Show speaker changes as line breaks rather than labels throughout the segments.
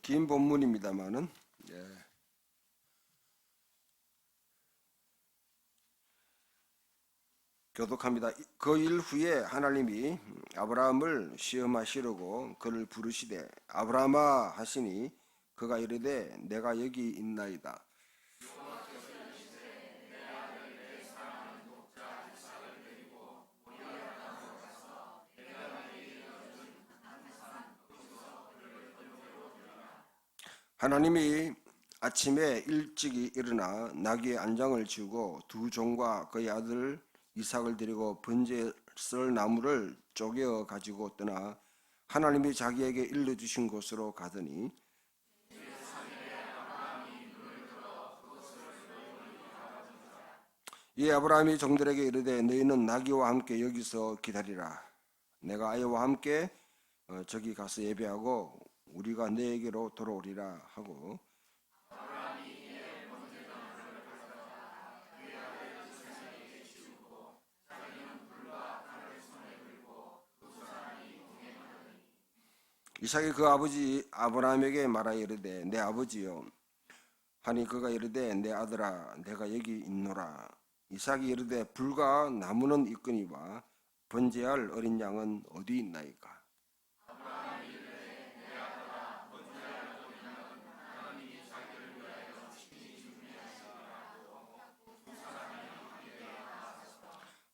긴 본문입니다만은 교독합니다. 그 일 후에 하나님이 아브라함을 시험하시려고 그를 부르시되 아브라함아 하시니 그가 이르되 내가 여기 있나이다. 하나님이 아침에 일찍이 일어나 나귀의 안장을 지우고 두 종과 그의 아들 이삭을 데리고 번제에 쓸 나무를 쪼개어 가지고 떠나 하나님이 자기에게 일러주신 곳으로 가더니 이에 아브라함이 종들에게 이르되 너희는 나귀와 함께 여기서 기다리라. 내가 아이와 함께 저기 가서 예배하고 우리가 너에게로 돌아오리라 하고 이삭이 그 아버지 아브라함에게 말하여 이르되 내 아버지여 하니 그가 이르되 내 아들아 내가 여기 있노라. 이삭이 이르되 불과 나무는 있거니와 번제할 어린 양은 어디 있나이까.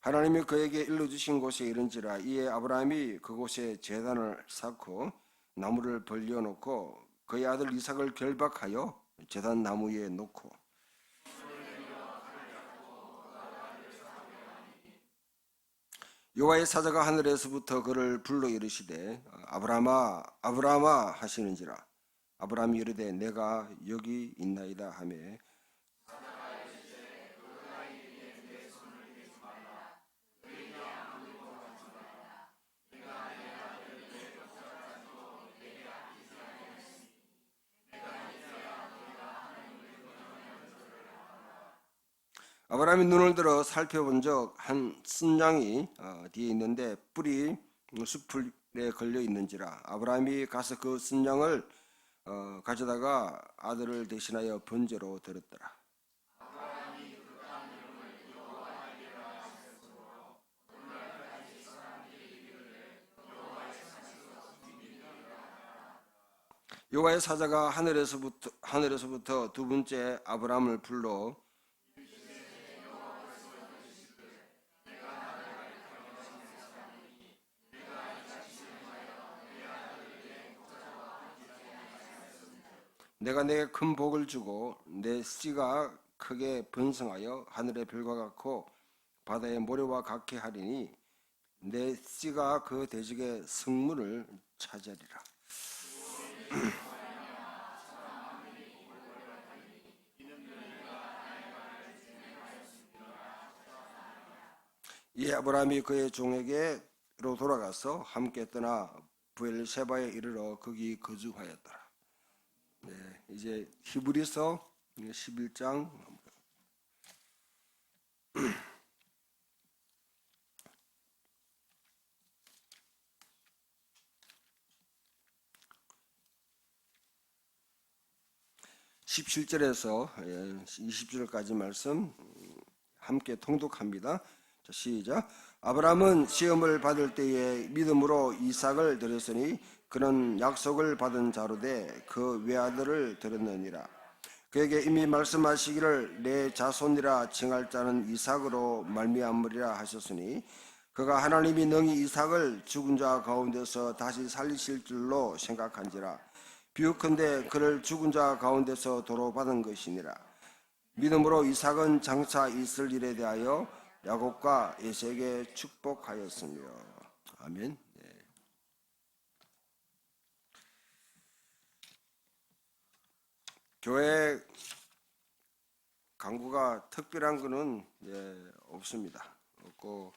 하나님이 그에게 일러주신 곳에 이른지라. 이에 아브라함이 그곳에 제단을 쌓고 나무를 벌려놓고 그의 아들 이삭을 결박하여 제단 나무 위에 놓고 여호와의 사자가 하늘에서부터 그를 불러 이르시되 아브라함아 아브라함아 하시는지라. 아브라함이 이르되 내가 여기 있나이다 하며 아브라함이 눈을 들어 살펴본 적 한 순양이 뒤에 있는데 뿔이 수풀에 걸려 있는지라. 아브라함이 가서 그 순양을 가져다가 아들을 대신하여 번제로 드렸더라. 여호와의 사자가 하늘에서부터 두 번째 아브라함을 불러 내가 내게 큰 복을 주고 내 씨가 크게 번성하여 하늘의 별과 같고 바다의 모래와 같게 하리니 내 씨가 그 대적의 성문을 차지하리라. 이 아브라함이 그의 종에게로 돌아가서 함께 떠나 브엘세바에 이르러 거기 거주하였더라. 네, 이제 히브리서 11장 17절에서 20절까지 말씀 함께 통독합니다. 자, 시작. 아브라함은 시험을 받을 때에 믿음으로 이삭을 드렸으니 그는 약속을 받은 자로 돼 그 외아들을 드렸느니라. 그에게 이미 말씀하시기를 내 자손이라 칭할 자는 이삭으로 말미암으리라 하셨으니 그가 하나님이 능히 이삭을 죽은 자 가운데서 다시 살리실 줄로 생각한지라. 비유컨대 그를 죽은 자 가운데서 도로 받은 것이니라. 믿음으로 이삭은 장차 있을 일에 대하여 야곱과 에서에게 축복하였으며. 아멘. 네. 교회 강구가 특별한 것은 없습니다. 없고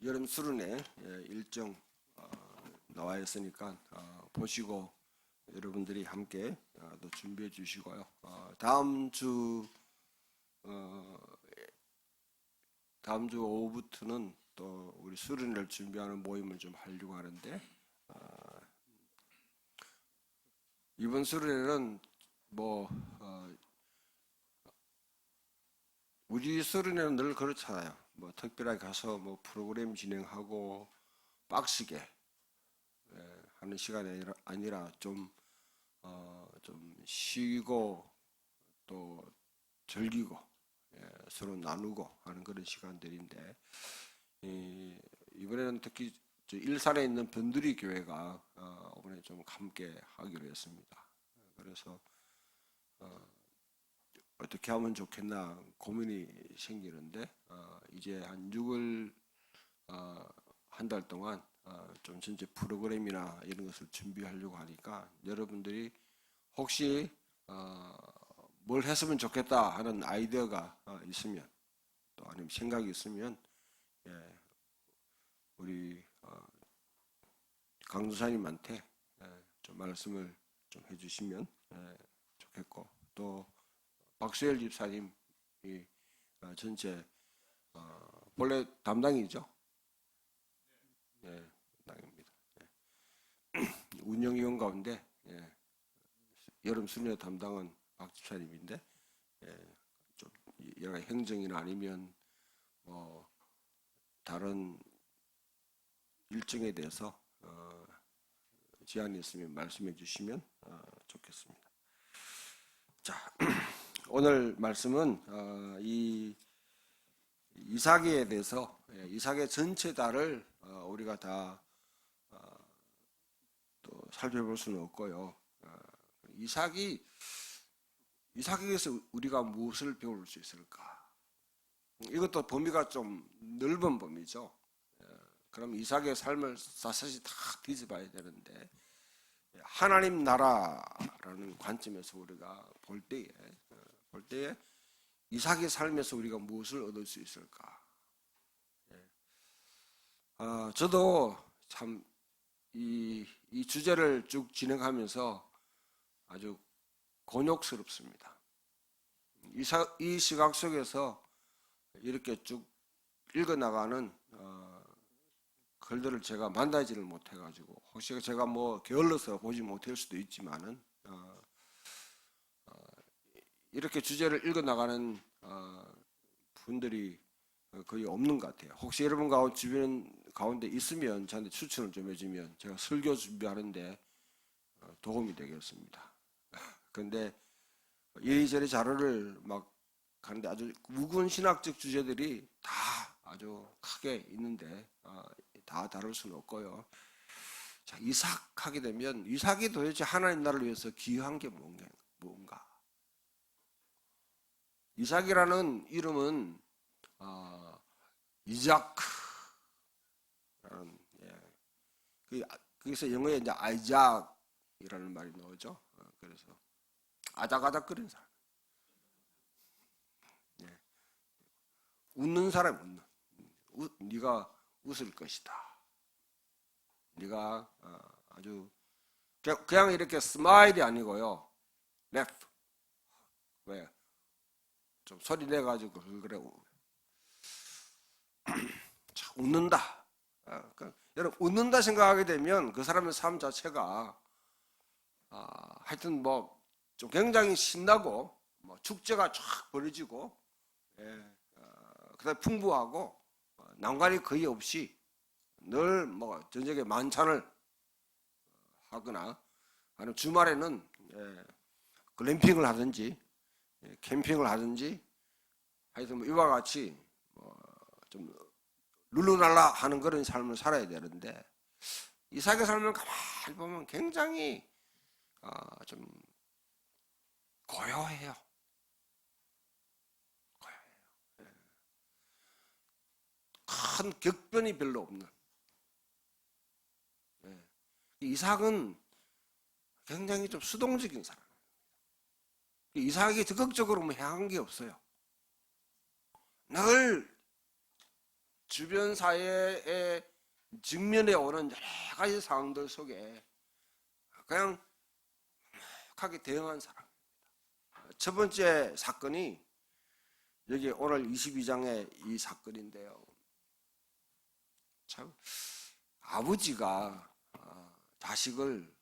여름 수련회 일정 나와 있으니까 보시고 여러분들이 함께 또 준비해 주시고요. 다음 주 오후부터는 또 우리 수련회를 준비하는 모임을 좀 하려고 하는데, 이번 수련회는 뭐 우리 수련회는 늘 그렇잖아요. 뭐 특별하게 가서 뭐 프로그램 진행하고 빡시게 하는 시간이 아니라 좀 쉬고 또 즐기고 서로 나누고 하는 그런 시간들인데, 이번에는 특히 일산에 있는 변두리 교회가 이번에 좀 함께 하기로 했습니다. 그래서 어떻게 하면 좋겠나 고민이 생기는데, 이제 한 6월 한 달 동안 좀 전체 프로그램이나 이런 것을 준비하려고 하니까, 여러분들이 혹시 뭘 했으면 좋겠다 하는 아이디어가 있으면, 또 아니면 생각이 있으면 우리 강도사님한테 좀 말씀을 좀 해주시면 좋겠고, 또 박수열 집사님이 전체 본래 담당이죠. 담당입니다. 운영위원 가운데 여름 수련회 담당은 박 집사님인데, 좀 여러 가지 행정이나 아니면 뭐 다른 일정에 대해서 제안이 있으면 말씀해 주시면 좋겠습니다. 자, 오늘 말씀은 이 이삭에 대해서, 이삭의 전체 달을 우리가 다 또 살펴볼 수는 없고요. 이삭에게서 우리가 무엇을 배울 수 있을까? 이것도 범위가 좀 넓은 범위죠. 그럼 이삭의 삶을 사사시 다 뒤져봐야 되는데, 하나님 나라라는 관점에서 우리가 볼 때에 이삭의 삶에서 우리가 무엇을 얻을 수 있을까? 저도 참 이 주제를 쭉 진행하면서 아주 곤욕스럽습니다. 이 시각 속에서 이렇게 쭉 읽어나가는 글들을 제가 만나지를 못해가지고, 혹시 제가 뭐 게을러서 보지 못할 수도 있지만은 이렇게 주제를 읽어나가는 분들이 거의 없는 것 같아요. 혹시 여러분 주변 가운데 있으면 저한테 추천을 좀 해주면 제가 설교 준비하는데 도움이 되겠습니다. 그런데 이리저리 자료를 막 하는데 아주 무거운 신학적 주제들이 다 아주 크게 있는데 다 다룰 수는 없고요. 자, 이삭 하게 되면 이삭이 도대체 하나님 나라를 위해서 기여한 게 뭔가? 이삭이라는 이름은 이자크라는, 거기서 영어에 이제 아이작이라는 말이 나오죠. 그래서 아작아작거리는 사람, 웃는 사람, 네가 웃을 것이다. 네가 아주 그냥 이렇게 스마일이 아니고요, 랩, 왜 좀 소리 내가지고 그래 웃는다. 여러분, 웃는다 생각하게 되면 그 사람의 삶 자체가 하여튼 뭐 좀 굉장히 신나고 뭐 축제가 쫙 벌어지고, 그다음에 풍부하고 난관이 거의 없이 늘 뭐 저녁에 만찬을 하거나, 아니면 주말에는 글램핑을 하든지 캠핑을 하든지, 하여튼 뭐 이와 같이 좀 룰루랄라 하는 그런 삶을 살아야 되는데, 이삭의 삶을 가만히 보면 굉장히 좀 고요해요. 큰 격변이 별로 없는. 이삭은 굉장히 좀 수동적인 사람. 이삭이 적극적으로 뭐 향한 게 없어요. 늘 주변 사회에 직면해 오는 여러 가지 상황들 속에 그냥 하게 대응한 사람. 첫 번째 사건이 여기 오늘 22장의 이 사건인데요. 참 아버지가 자식을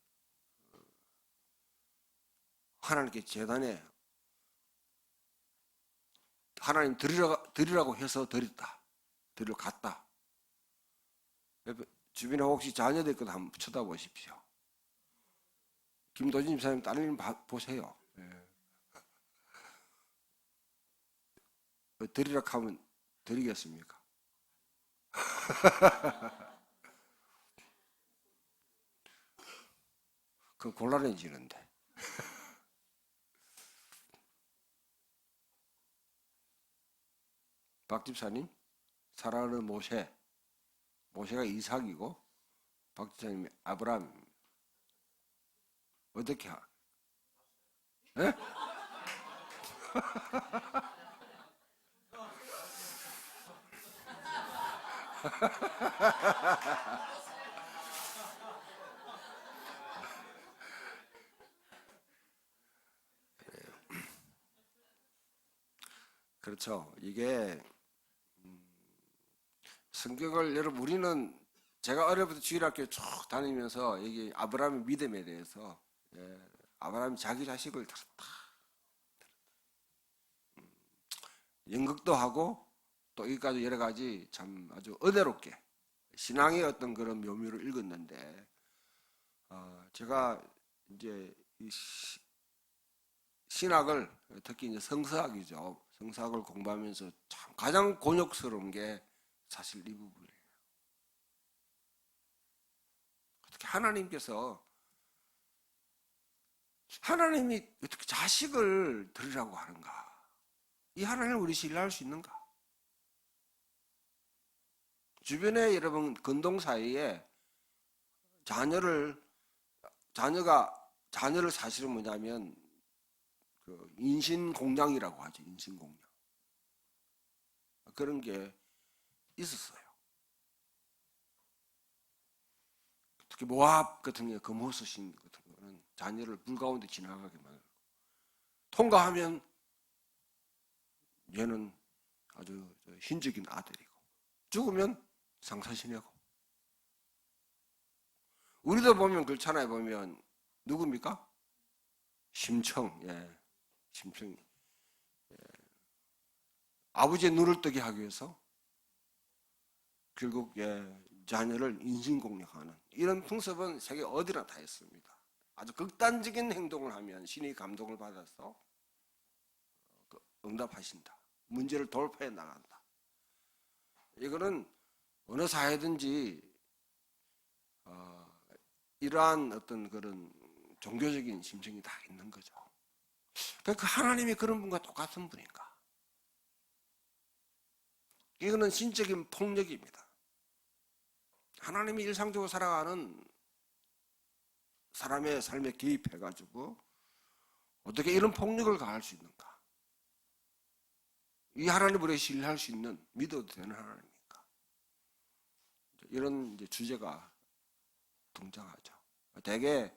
하나님께 재단에 하나님 드리라고 해서 드리러 갔다. 주변에 혹시 자녀들 있거든 한번 쳐다보십시오. 김도진 집사님 따님 보세요. 예. 드리라 하면 드리겠습니까? 그건 곤란해지는데. 박 집사님, 사랑하는 모세가 이삭이고 박 집사님이 아브라함. 어떻게 예? 그렇죠. 이게 성경을 여러분 우리는 제가 어려부터 주일학교 쭉 다니면서 여기 아브라함의 믿음에 대해서 아브라함이 자기 자식을 들었다. 연극도 하고 또 여기까지 여러 가지 참 아주 의대롭게 신앙의 어떤 그런 묘미를 읽었는데 제가 이제 이 신학을 특히 이제 성서학이죠. 성서학을 공부하면서 참 가장 곤욕스러운 게 사실 이 부분이에요. 어떻게 하나님이 어떻게 자식을 드리라고 하는가? 이 하나님을 우리 신뢰할 수 있는가? 주변에 여러분 건동 사이에 자녀를 사실은 뭐냐면 그 인신공양이라고 하죠. 인신공양. 그런 게 있었어요. 특히 모압 같은 게 금호서신 같은 거는 자녀를 불 가운데 지나가게 만들고 통과하면 얘는 아주 흰적인 아들이고 죽으면 상사시내고 우리도 보면 그렇잖아요. 보면 누굽니까? 심청. 심청이 아버지의 눈을 뜨게 하기 위해서 결국 자녀를 인신공략하는 이런 풍습은 세계 어디나 다 있습니다. 아주 극단적인 행동을 하면 신이 감동을 받아서 응답하신다. 문제를 돌파해 나간다. 이거는 어느 사회든지 이러한 어떤 그런 종교적인 심정이 다 있는 거죠. 그러니까 하나님이 그런 분과 똑같은 분인가? 이거는 신적인 폭력입니다. 하나님이 일상적으로 살아가는 사람의 삶에 개입해가지고 어떻게 이런 폭력을 가할 수 있는가? 이 하나님을 우리가 신뢰할 수 있는 믿어도 되는 하나님입니까? 이런 이제 주제가 등장하죠. 되게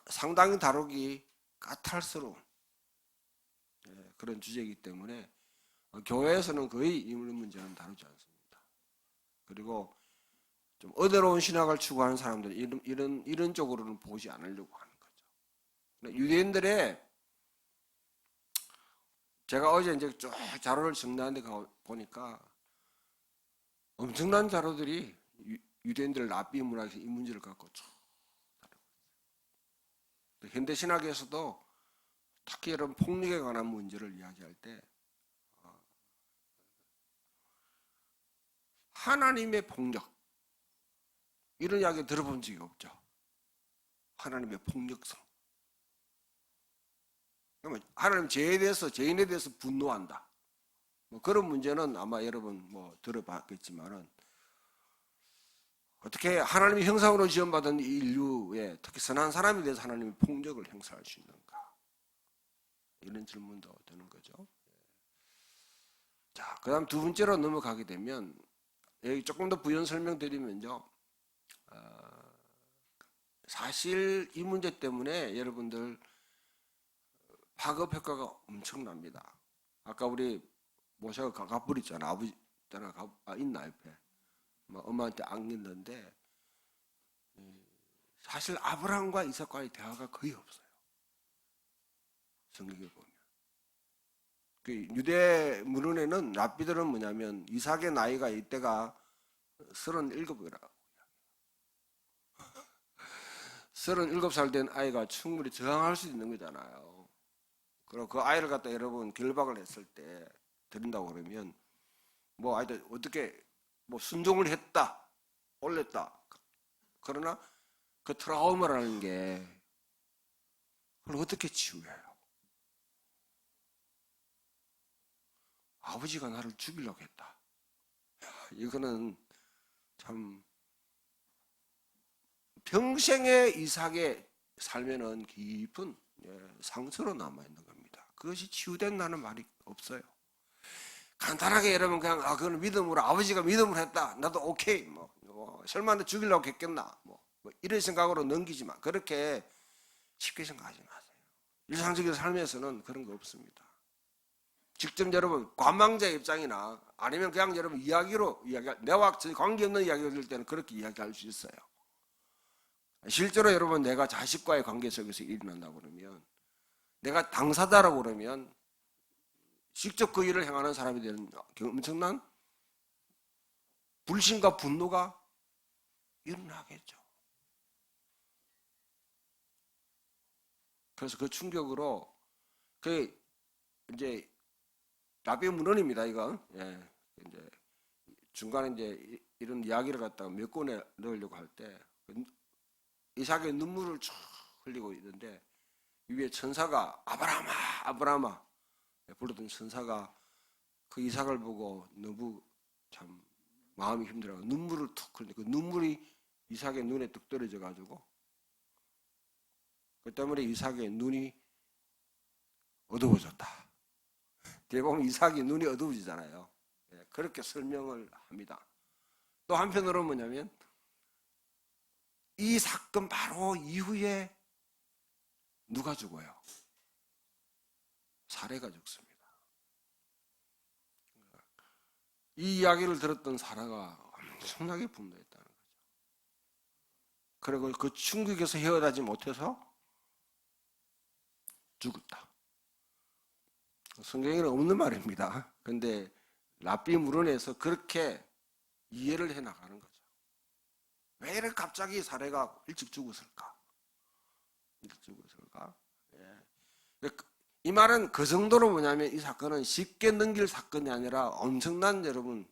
상당히 다루기 까탈스러운 그런 주제이기 때문에 교회에서는 거의 이 문제는 다루지 않습니다. 그리고 좀 의대로운 신학을 추구하는 사람들은 이런 쪽으로는 보지 않으려고 하는 거죠. 유대인들의 제가 어제 이제 쭉 자료를 정리하는데 보니까 엄청난 자료들이 유대인들 랍비 문학에서 이 문제를 갖고 쭉 다루고 있어요. 현대 신학에서도 특히 이런 폭력에 관한 문제를 이야기할 때 하나님의 폭력 이런 이야기 들어본 적이 없죠. 하나님의 폭력성. 그러면 하나님 죄인에 대해서 분노한다. 뭐 그런 문제는 아마 여러분 뭐 들어봤겠지만은 어떻게 하나님의 형상으로 지원받은 인류에 특히 선한 사람에 대해서 하나님의 폭력을 행사할 수 있는가? 이런 질문도 드는 거죠. 자, 그다음 두 번째로 넘어가게 되면 여기 조금 더 부연 설명드리면요. 사실 이 문제 때문에 여러분들 파급 효과가 엄청납니다. 아까 우리 모세가 가가버렸잖아. 아버지 때나 있나 옆에 엄마한테 안겼는데 사실 아브라함과 이삭과의 대화가 거의 없어요. 성경에 보면. 그 유대 문헌에는 랍비들은 뭐냐면 이삭의 나이가 이때가 37이라고. 37살 된 아이가 충분히 저항할 수 있는 거잖아요. 그리고 그 아이를 갖다 여러분 결박을 했을 때 드린다고 그러면 뭐 아이들 어떻게 뭐 순종을 했다, 올렸다. 그러나 그 트라우마라는 게 그걸 어떻게 치유해요? 아버지가 나를 죽이려고 했다. 이거는 참 평생의 이삭의 삶에는 깊은 상처로 남아있는 겁니다. 그것이 치유된다는 말이 없어요. 간단하게 여러분 그냥 그건 믿음으로 아버지가 믿음으로 했다. 나도 오케이. 설마 너 죽이려고 했겠나. 이런 생각으로 넘기지만 그렇게 쉽게 생각하지 마세요. 일상적인 삶에서는 그런 거 없습니다. 직접 여러분 관망자 입장이나 아니면 그냥 여러분 이야기로 내와 관계없는 이야기를 들을 때는 그렇게 이야기할 수 있어요. 실제로 여러분 내가 자식과의 관계 속에서 일어난다고 그러면 내가 당사자라고 그러면 직접 그 일을 행하는 사람에 대한 엄청난 불신과 분노가 일어나겠죠. 그래서 그 충격으로 그 이제 랍비 문헌입니다. 이거 이제 중간에 이제 이런 이야기를 갖다가 몇 권에 넣으려고 할 때 이삭의 눈물을 쭉 흘리고 있는데 위에 천사가 아브라함아 아브라함아 부르던 천사가 그 이삭을 보고 너무 참 마음이 힘들어 눈물을 툭 흘리고 그 눈물이 이삭의 눈에 뚝 떨어져 가지고 그 때문에 이삭의 눈이 어두워졌다. 대부분 이삭이 눈이 어두워지잖아요. 그렇게 설명을 합니다. 또 한편으로 뭐냐면 이 사건 바로 이후에 누가 죽어요? 사레가 죽습니다. 이 이야기를 들었던 사라가 엄청나게 분노했다는 거죠. 그리고 그 충격에서 헤어나지 못해서 죽었다. 성경에는 없는 말입니다. 그런데 랍비 문헌에서 그렇게 이해를 해나가는 거죠. 왜 이렇게 갑자기 사례가 일찍 죽었을까? 이 말은 그 정도로 뭐냐면 이 사건은 쉽게 넘길 사건이 아니라 엄청난 여러분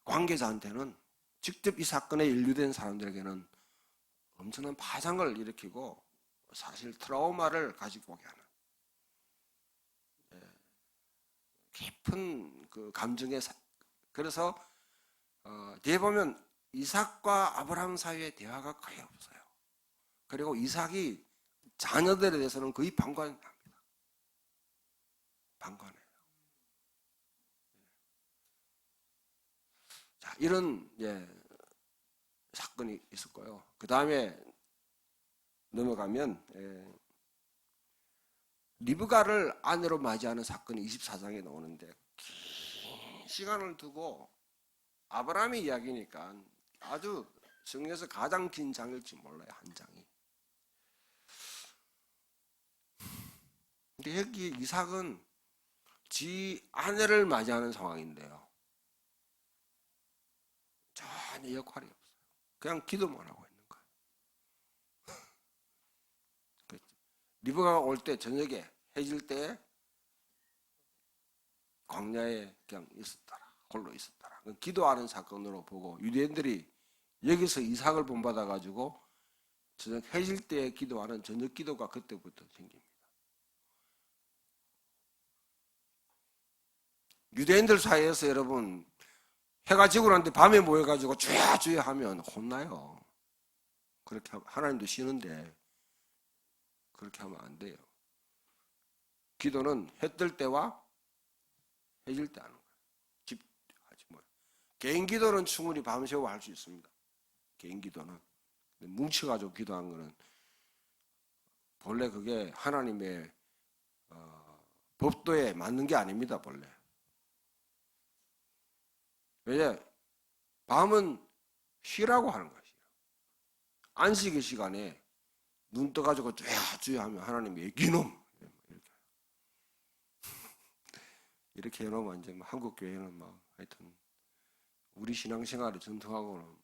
관계자한테는 직접 이 사건에 연루된 사람들에게는 엄청난 파장을 일으키고 사실 트라우마를 가지고 오게 하는 깊은 그 감정의 그래서 뒤에 보면 이삭과 아브라함 사이의 대화가 거의 없어요. 그리고 이삭이 자녀들에 대해서는 거의 방관합니다. 방관해요. 자, 이런 사건이 있었고요. 그 다음에 넘어가면 리브가를 아내로 맞이하는 사건이 24장에 나오는데 긴 시간을 두고 아브라함의 이야기니까 아주 성경에서 가장 긴 장일지 몰라요. 한 장이. 근데 여기 이삭은 지 아내를 맞이하는 상황인데요. 전혀 역할이 없어요. 그냥 기도만 하고 있는 거예요. 리브가가 올 때 저녁에 해질 때 광야에 그냥 있었더라. 홀로 있었더라. 기도하는 사건으로 보고 유대인들이 여기서 이삭을 본받아 가지고 저녁 해질 때 기도하는 저녁 기도가 그때부터 생깁니다. 유대인들 사이에서 여러분 해가 지고 나는데 밤에 모여가지고 주야 주야 하면 혼나요. 그렇게 하나님도 쉬는데 그렇게 하면 안 돼요. 기도는 해 뜰 때와 해질 때 하는 거예요. 집하지 뭐. 개인 기도는 충분히 밤새워 할 수 있습니다. 개인 기도는 뭉쳐가지고 기도한 거는 본래 그게 하나님의 법도에 맞는 게 아닙니다. 본래. 왜? 밤은 쉬라고 하는 거예요. 안식의 시간에 눈 떠가지고 쭈야 하면 하나님이 이놈 이렇게 해놓으면 이제 한국 교회는 하여튼 우리 신앙생활의 전통하고는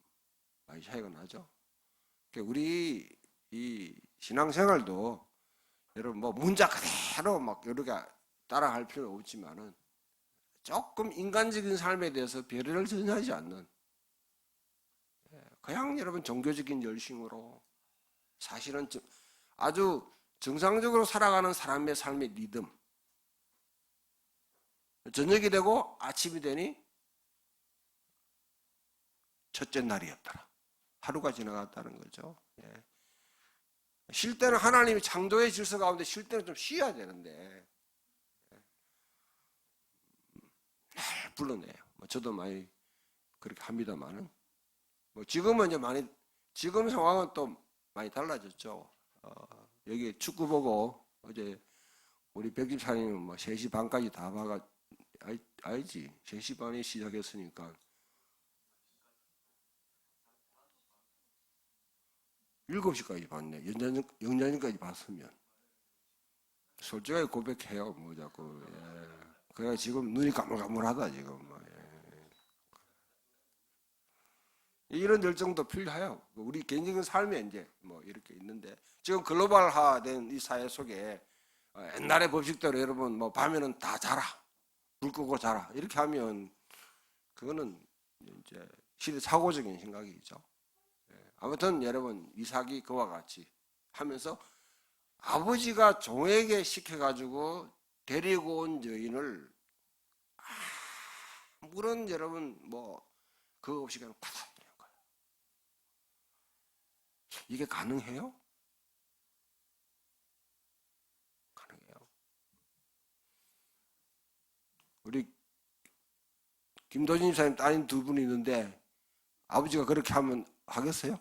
많이 차이가 나죠. 그러니까 우리 이 신앙생활도 여러분 문자 그대로 여러 개 따라할 필요는 없지만은 조금 인간적인 삶에 대해서 배려를 전혀 하지 않는, 그냥 여러분 종교적인 열심으로 사실은 아주 정상적으로 살아가는 사람의 삶의 리듬, 저녁이 되고 아침이 되니 첫째 날이었더라. 하루가 지나갔다는 거죠. 쉴 때는 하나님이 창조의 질서 가운데 쉴 때는 좀 쉬어야 되는데 날 불러내요. 저도 많이 그렇게 합니다만은 지금은 이제 지금 상황은 또 많이 달라졌죠. 여기 축구 보고 어제 우리 백집사님은 3시 반까지 다 봐가 알지? 3시 반에 시작했으니까 7시까지 봤네. 영년까지 봤으면. 솔직하게 고백해요. 자꾸. 그래 지금 눈이 가물가물하다 지금. 이런 열정도 필요해요. 우리 개인적인 삶에 이제 이렇게 있는데 지금 글로벌화된 이 사회 속에 옛날의 법칙대로 여러분 밤에는 다 자라, 불 끄고 자라 이렇게 하면 그거는 이제 시대착오적인 생각이죠. 아무튼 여러분 이삭이 그와 같이 하면서 아버지가 종에게 시켜가지고 데리고 온 여인을 아무런 여러분 그거 없이 그냥 받아들이는 거예요. 이게 가능해요? 가능해요. 우리 김도진 사님 따님 2분이 있는데 아버지가 그렇게 하면 하겠어요?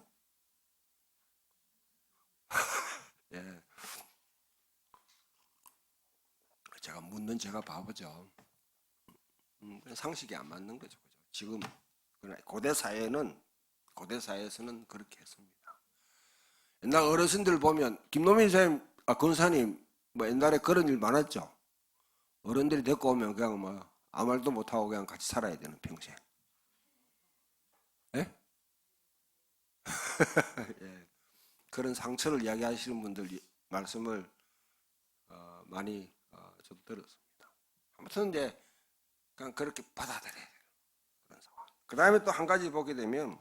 예. 제가 바보죠. 상식이 안 맞는 거죠. 지금 고대 사회에서는 그렇게 했습니다. 옛날 어르신들 보면 김노민 선생님, 권사님 옛날에 그런 일 많았죠. 어른들이 데리고 오면 그냥 아무 말도 못하고 그냥 같이 살아야 되는 평생. 예? 예. 그런 상처를 이야기하시는 분들 말씀을 많이 저도 들었습니다. 아무튼 이제 그냥 그렇게 받아들여요. 그런 상황. 그 다음에 또 한 가지 보게 되면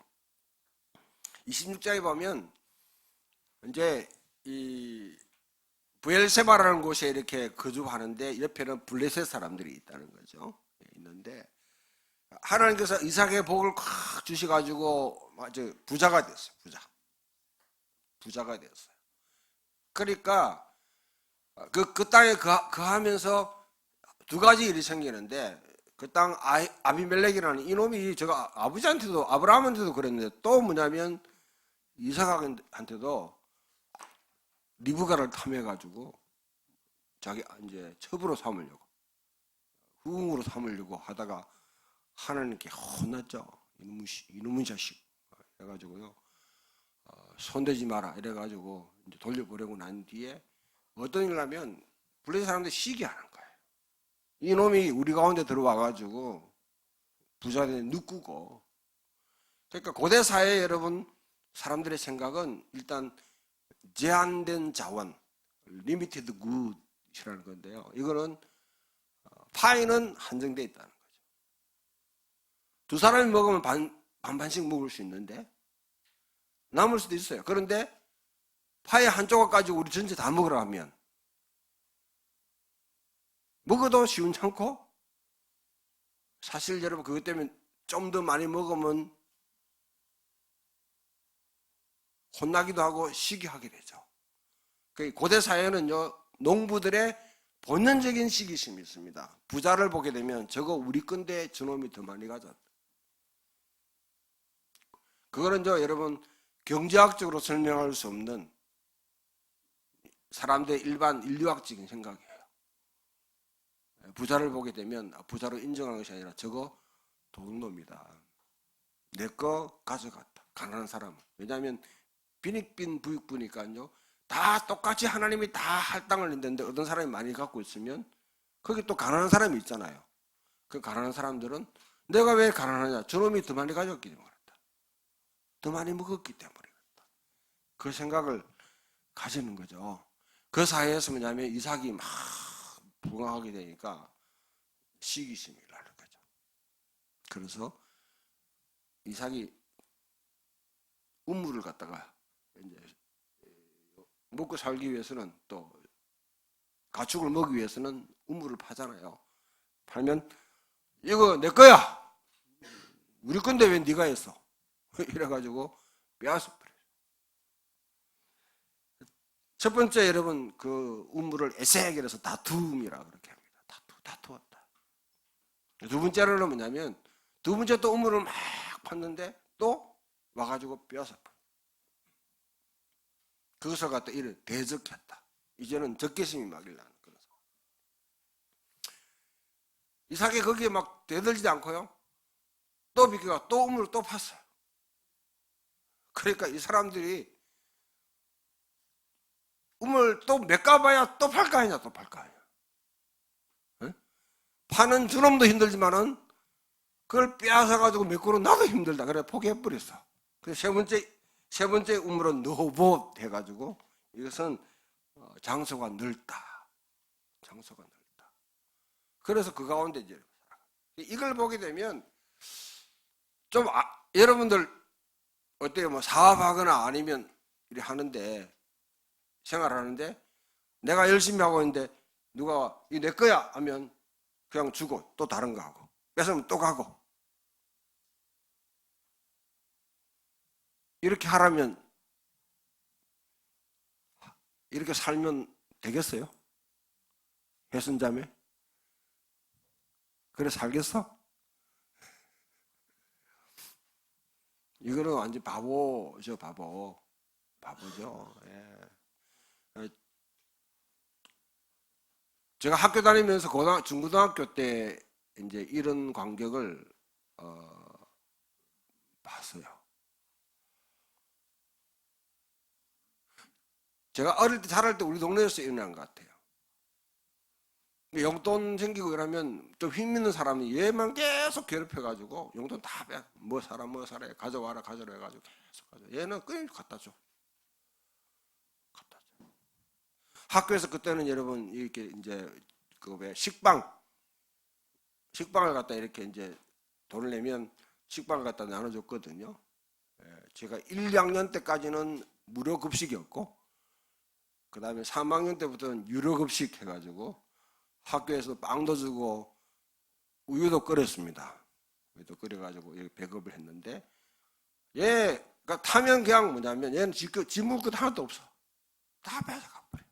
26장에 보면 이제 이 부엘세바라는 곳에 이렇게 거주하는데 옆에는 블레셋 사람들이 있다는 거죠. 있는데 하나님께서 이삭의 복을 콱 주셔가지고 부자가 됐어요. 부자가 됐어요. 그러니까 그 땅에 거하면서 2가지 일이 생기는데 그 땅 아비멜렉이라는 이놈이 제가 아버지한테도 아브라함한테도 그랬는데 또 뭐냐면 이삭한테도 리브가를 탐해가지고 자기 이제 첩으로 삼으려고 후궁으로 삼으려고 하다가 하나님께 혼났죠. 이놈의 자식 해가지고요. 손대지 마라 이래가지고 이제 돌려보내고 난 뒤에 어떤 일을 하면 블레셋 사람들 시기하는 거예요. 이놈이 우리 가운데 들어와가지고 부자된 누꾸고. 그러니까 고대 사회 여러분 사람들의 생각은 일단 제한된 자원, limited good이라는 건데요. 이거는 파이는 한정되어 있다는 거죠. 2 사람이 먹으면 반반씩 먹을 수 있는데 남을 수도 있어요. 그런데 파이 한 조각 가지고 우리 전체 다 먹으라 하면 먹어도 시원찮고 사실 여러분 그것 때문에 좀 더 많이 먹으면 혼나기도 하고 시기하게 되죠. 고대 사회는요 농부들의 본능적인 시기심이 있습니다. 부자를 보게 되면 저거 우리 건데 저놈이 더 많이 가졌다. 그거는 여러분 경제학적으로 설명할 수 없는 사람들의 일반 인류학적인 생각이에요. 부자를 보게 되면 부자로 인정하는 것이 아니라 저거 도둑놈이다. 내 거 가져갔다. 가난한 사람은. 왜냐하면 빈익빈 부익부니까요. 다 똑같이 하나님이 다 할당을 했는데 어떤 사람이 많이 갖고 있으면 거기 또 가난한 사람이 있잖아요. 그 가난한 사람들은 내가 왜 가난하냐? 저놈이 더 많이 가졌기 때문에 그렇다. 더 많이 먹었기 때문에 그렇다. 그 생각을 가지는 거죠. 그 사이에서 뭐냐면 이삭이 막 부강하게 되니까 시기심이 나는 거죠. 그래서 이삭이 우물을 갖다가 이제 먹고 살기 위해서는 또 가축을 먹기 위해서는 우물을 파잖아요. 팔면 이거 내 거야. 우리 건데 왜 네가 했어? 이래가지고 빼앗아 버려요. 첫 번째 여러분 그 우물을 에색이라서 다툼이라 그렇게 합니다. 다투었다. 두 번째로는 뭐냐면 두 번째 또 우물을 막 팠는데 또 와가지고 빼앗아 버려요. 그것을 갖다 이래 대적했다. 이제는 적개심이 막 일어나는 거라서. 이삭이 거기에 막 대들지 않고요. 또 비켜가 또 우물을 또 팠어요. 그러니까 이 사람들이 우물 또 몇 가봐야 또 팔 거 아니냐, 또 팔 거 아니냐. 네? 파는 주놈도 힘들지만은 그걸 빼앗아가지고 메꾸는 나도 힘들다. 그래 포기해버렸어. 그래서 세 번째 우물은 너봇 해가지고 이것은 장소가 넓다. 장소가 넓다. 그래서 그 가운데 이제 이걸 보게 되면 좀 여러분들 어때요? 뭐 사업하거나 아니면 이렇게 하는데 생활하는데 내가 열심히 하고 있는데 누가 이 내 거야 하면 그냥 주고 또 다른 거 하고 뺏으면 또 가고 이렇게 하라면 이렇게 살면 되겠어요? 회순자매? 그래 살겠어? 이거는 완전 바보죠, 바보죠. 예. 제가 학교 다니면서 중고등학교 때 이제 이런 광경을 봤어요. 제가 어릴 때 자랄 때 우리 동네에서 일어난 것 같아요. 용돈 생기고 이러면 좀 힘있는 사람이 얘만 계속 괴롭혀가지고 용돈 다 빼. 뭐 사라 가져와라 해가지고 계속 가져. 얘는 그냥 갖다 줘. 학교에서 그때는 여러분 이렇게 이제 그 왜 식빵을 갖다 이렇게 이제 돈을 내면 식빵을 갖다 나눠줬거든요. 제가 1, 2학년 때까지는 무료 급식이었고 그 다음에 3학년 때부터는 유료 급식 해가지고 학교에서 빵도 주고 우유도 끓였습니다. 우유도 끓여가지고 배급을 했는데 얘가 타면 그냥 뭐냐면 얘는 집 먹을 것 하나도 없어. 다 뺏어가 버려.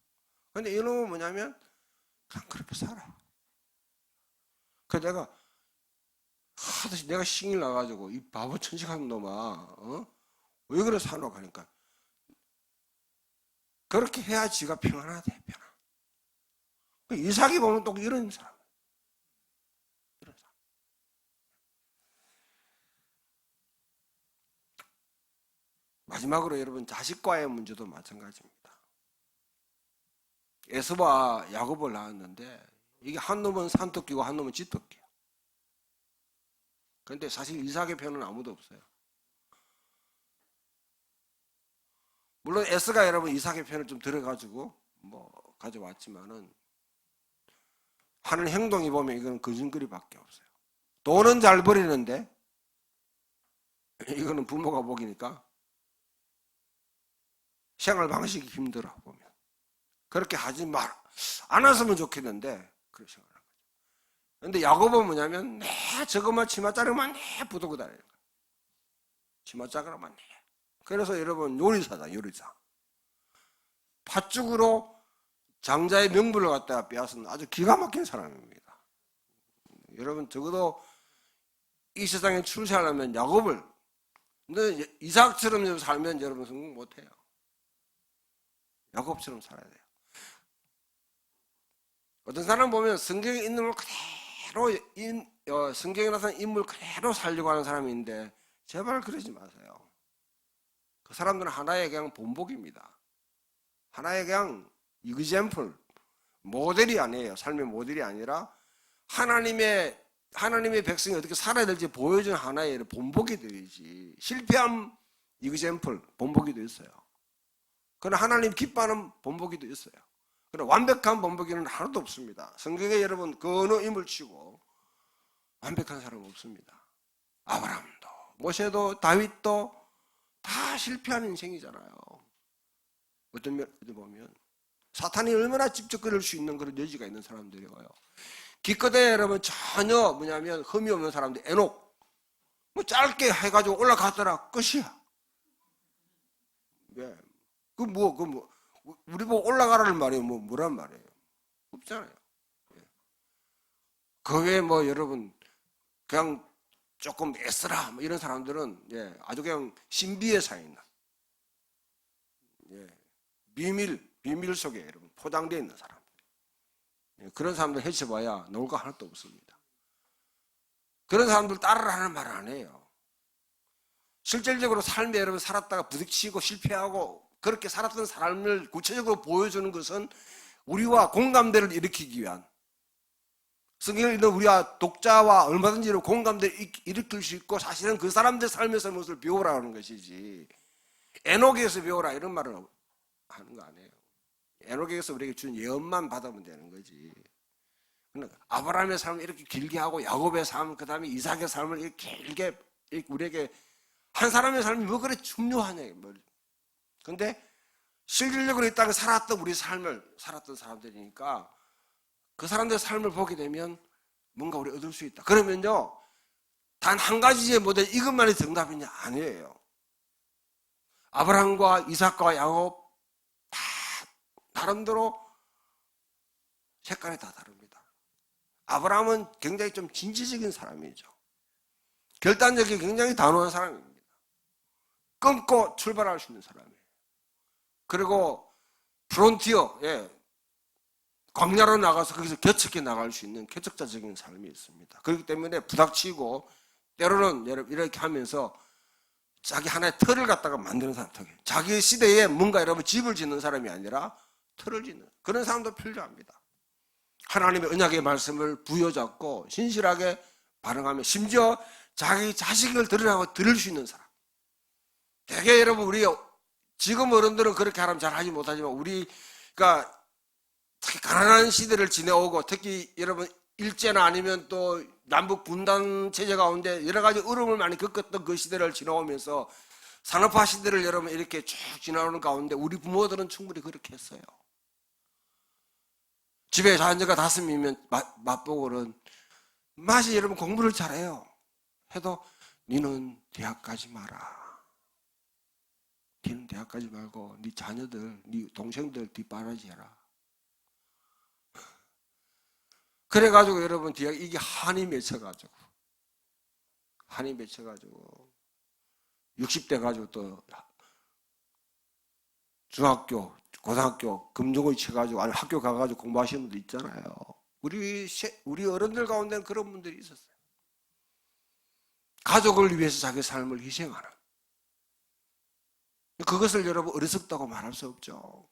근데 이놈은 뭐냐면 그냥 그렇게 살아. 그래서 내가 신이 나가지고 이 바보 천식한 놈아 왜 그래 사노 하니까 그렇게 해야 지가 평안하대. 이삭이 보면 또 이런 사람. 마지막으로 여러분 자식과의 문제도 마찬가지입니다. 에서와 야곱을 낳았는데 이게 한 놈은 산토끼고 한 놈은 쥐토끼야. 그런데 사실 이삭의 편은 아무도 없어요. 물론 에서가 여러분 이삭의 편을 좀 들어가지고 뭐 가져왔지만은 하는 행동이 보면 이건 거짓거리밖에 없어요. 돈은 잘 버리는데 이거는 부모가 보기니까 생활 방식이 힘들어 보면 그렇게 하지 마라. 안 했으면 좋겠는데 그렇게 생각하는 거죠. 그런데 야곱은 뭐냐면 저것만 치맛자락만 부두고 다니는 거예요. 치맛자락만 그래서 여러분 요리사다. 팥죽으로 장자의 명분을 갖다가 빼앗은 아주 기가 막힌 사람입니다. 여러분 적어도 이 세상에 출세하려면 야곱을 근데 이삭처럼 살면 여러분 성공 못해요. 야곱처럼 살아야 돼요. 어떤 사람 보면 성경에 있는 걸 그대로 성경에 나타난 인물 그대로 살려고 하는 사람인데 제발 그러지 마세요. 그 사람들은 하나의 그냥 본보기입니다. 하나의 그냥 example, 모델이 아니에요. 삶의 모델이 아니라 하나님의 백성이 어떻게 살아야 될지 보여주는 하나의 본보기 되지. 실패한 example, 본보기도 있어요. 그러나 하나님 기뻐하는 본보기도 있어요. 그러나 완벽한 본보기는 하나도 없습니다. 성경에 여러분 그 어느 인물 치고 완벽한 사람은 없습니다. 아브라함도 모세도 다윗도 다 실패한 인생이잖아요. 어떤 면에 보면 사탄이 얼마나 직접 그럴 수 있는 그런 여지가 있는 사람들이에요. 기껏해 여러분 전혀 뭐냐면 흠이 없는 사람들, 에녹 뭐 짧게 해가지고 올라갔더라 끝이야. 예. 우리 보고 올라가라는 말이에요. 뭐란 말이에요? 없잖아요. 예. 그 외에 뭐 여러분 그냥 조금 애쓰라 뭐 이런 사람들은 예, 아주 그냥 신비에 사 있는 예, 비밀 속에 여러분 포장되어 있는 사람. 예, 그런 사람들 해쳐봐야 나올 거 하나도 없습니다. 그런 사람들 따르라는 말 안 해요. 실질적으로 삶에 여러분 살았다가 부딪히고 실패하고 그렇게 살았던 삶을 구체적으로 보여주는 것은 우리와 공감대를 일으키기 위한, 성경을 읽는 우리와 독자와 얼마든지 공감대를 일으킬 수 있고 사실은 그 사람들 삶에서 무엇을 배우라는 것이지, 에녹에서 배우라 이런 말을 하는 거 아니에요. 에녹에서 우리에게 준 예언만 받으면 되는 거지. 아브라함의 삶을 이렇게 길게 하고 야곱의 삶, 그 다음에 이삭의 삶을 이렇게 길게 우리에게 한 사람의 삶이 뭐 그래 중요하냐. 근데 실질적으로 이 땅에 살았던 우리 삶을 살았던 사람들이니까 그 사람들의 삶을 보게 되면 뭔가 우리 얻을 수 있다. 그러면요, 단 한 가지의 모델 이것만이 정답이냐? 아니에요. 아브라함과 이삭과 야곱 다 나름대로 색깔이 다 다릅니다. 아브라함은 굉장히 좀 진취적인 사람이죠. 결단력이 굉장히 단호한 사람입니다. 끊고 출발할 수 있는 사람이에요. 그리고 프론티어, 예, 광야로 나가서 거기서 개척해 나갈 수 있는 개척자적인 삶이 있습니다. 그렇기 때문에 부닥치고 때로는 이렇게 하면서 자기 하나의 틀을 갖다가 만드는 사람, 자기 시대에 뭔가 여러분 집을 짓는 사람이 아니라 틀을 짓는 그런 사람도 필요합니다. 하나님의 언약의 말씀을 부여잡고 신실하게 반응하며 심지어 자기 자식을 들을 수 있는 사람. 되게 여러분 우리 지금 어른들은 그렇게 하면 잘 하지 못하지만 우리가 특히 가난한 시대를 지내오고 특히 여러분 일제나 아니면 또 남북 분단 체제 가운데 여러 가지 어려움을 많이 겪었던 그 시대를 지나오면서 산업화 시대를 여러분 이렇게 쭉 지나오는 가운데 우리 부모들은 충분히 그렇게 했어요. 집에 자녀가 5명이면 맛보고는 맛이 여러분 공부를 잘해요. 해도 니는 대학 가지 마라. 니는 대학 가지 말고 니 자녀들, 니 동생들 뒷바라지 해라. 그래가지고 여러분 이게 한이 맺혀가지고 60대 가지고 또 중학교, 고등학교 금종을 쳐가지고 아니 학교 가가지고 공부하시는 분도 있잖아요. 우리 어른들 가운데는 그런 분들이 있었어요. 가족을 위해서 자기 삶을 희생하는. 그것을 여러분 어리석다고 말할 수 없죠.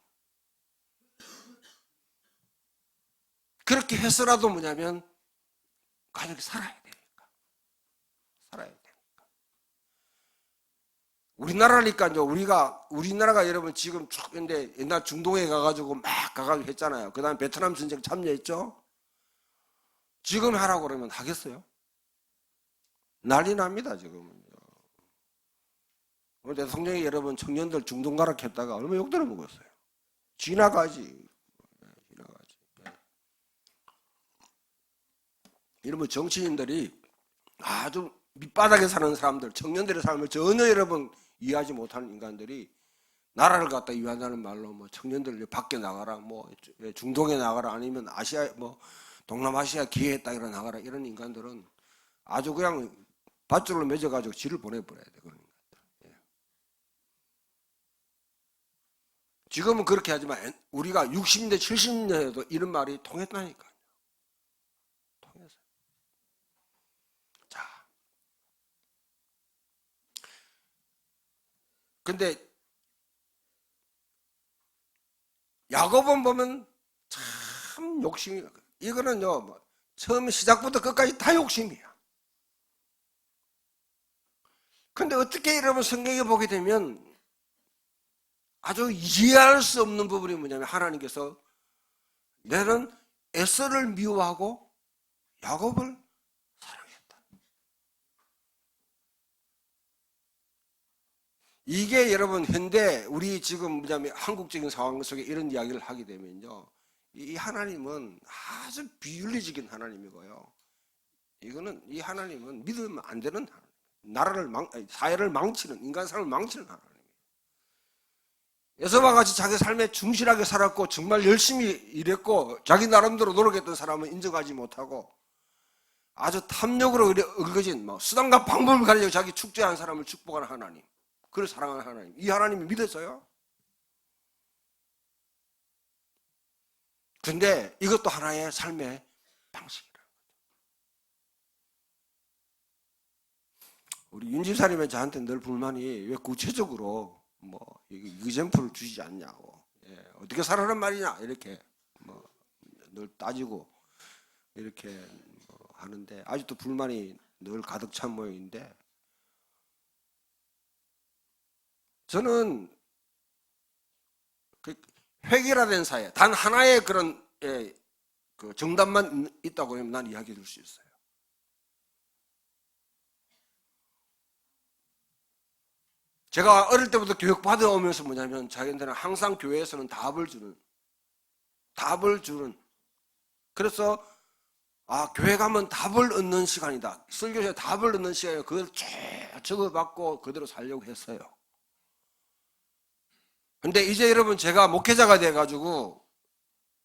그렇게 해서라도 뭐냐면 가족이 살아야 되니까. 우리나라니까 이제 우리나라가 여러분 지금 쭉 근데 옛날 중동에 가가지고 막 가가지고 했잖아요. 그 다음에 베트남 전쟁 참여했죠. 지금 하라고 그러면 하겠어요? 난리 납니다 지금은요. 오늘 대통령이 여러분 청년들 중동 가라 했다가 얼마나 욕 들어먹었어요. 지나가지. 이러면 정치인들이 아주 밑바닥에 사는 사람들, 청년들의 삶을 전혀 여러분 이해하지 못하는 인간들이 나라를 갖다 이해한다는 말로 뭐 청년들 밖에 나가라, 뭐 중동에 나가라, 아니면 아시아, 뭐 동남아시아 기회에 따라 나가라 이런 인간들은 아주 그냥 밧줄로 맺어가지고 지를 보내버려야 돼. 그런 인간들. 예. 지금은 그렇게 하지만 우리가 60년, 70년에도 이런 말이 통했다니까. 근데 야곱은 보면 참 욕심이, 이거는요, 처음 시작부터 끝까지 다 욕심이야. 근데 어떻게 여러분 성경에 보게 되면 아주 이해할 수 없는 부분이 뭐냐면, 하나님께서 너는 에서를 미워하고 야곱을 사랑했다. 이게 여러분 현대 우리 지금 뭐냐면 한국적인 상황 속에 이런 이야기를 하게 되면요, 이 하나님은 아주 비윤리적인 하나님이고요. 이 하나님은 믿으면 안 되는 하나님. 사회를 망치는, 인간 삶을 망치는 하나님. 에서와 같이 자기 삶에 충실하게 살았고 정말 열심히 일했고 자기 나름대로 노력했던 사람은 인정하지 못하고 아주 탐욕으로 얽어진 수단과 방법을 가지고 자기 축제한 사람을 축복하는 하나님, 그를 사랑하는 하나님, 이 하나님이 믿었어요? 근데 이것도 하나의 삶의 방식이라는 거죠. 우리 윤집사님은 저한테 늘 불만이 왜 구체적으로 이그젠플을 주시지 않냐고, 어떻게 살아란 말이냐 이렇게 늘 따지고 이렇게 하는데, 아직도 불만이 늘 가득 찬 모양인데, 저는 획일화된 사회, 단 하나의 그런 그 정답만 있다고 하면 난 이야기해 줄 수 있어요. 제가 어릴 때부터 교육 받아오면서 뭐냐면, 자기들은 항상 교회에서는 답을 주는, 그래서 교회 가면 답을 얻는 시간이다, 설교에서 답을 얻는 시간이다, 그걸 쭉 적어받고 그대로 살려고 했어요. 근데 이제 여러분, 제가 목회자가 돼가지고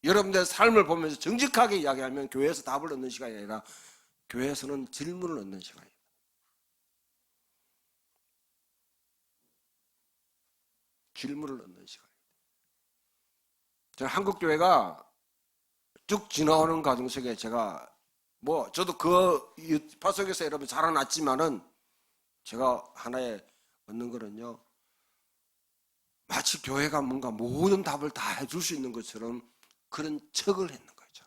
여러분들의 삶을 보면서 정직하게 이야기하면, 교회에서 답을 얻는 시간이 아니라 교회에서는 질문을 얻는 시간이에요. 질문을 얻는 시간이에요. 저는 한국교회가 쭉 지나오는 과정 속에 제가 저도 그 파 속에서 여러분 자라났지만은, 제가 하나의 얻는 거는요, 마치 교회가 뭔가 모든 답을 다 해줄 수 있는 것처럼 그런 척을 했는 거죠.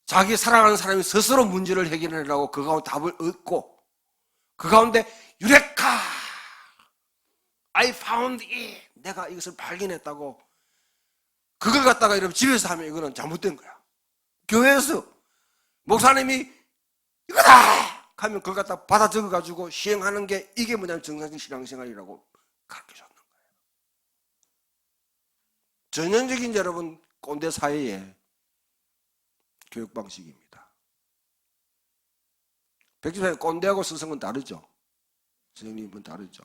자기 사랑하는 사람이 스스로 문제를 해결하려고 그 가운데 답을 얻고, 그 가운데 유레카, I found it, 내가 이것을 발견했다고, 그걸 갖다가 여러분 집에서 하면 이거는 잘못된 거야. 교회에서 목사님이 이거다 하면 그걸 갖다 받아 적어가지고 시행하는 게, 이게 뭐냐면 정상적인 신앙생활이라고 가르쳐줬는 거예요. 전형적인 여러분 꼰대 사회의 교육 방식입니다. 백집사님, 꼰대하고 스승은 다르죠? 선생님은 다르죠?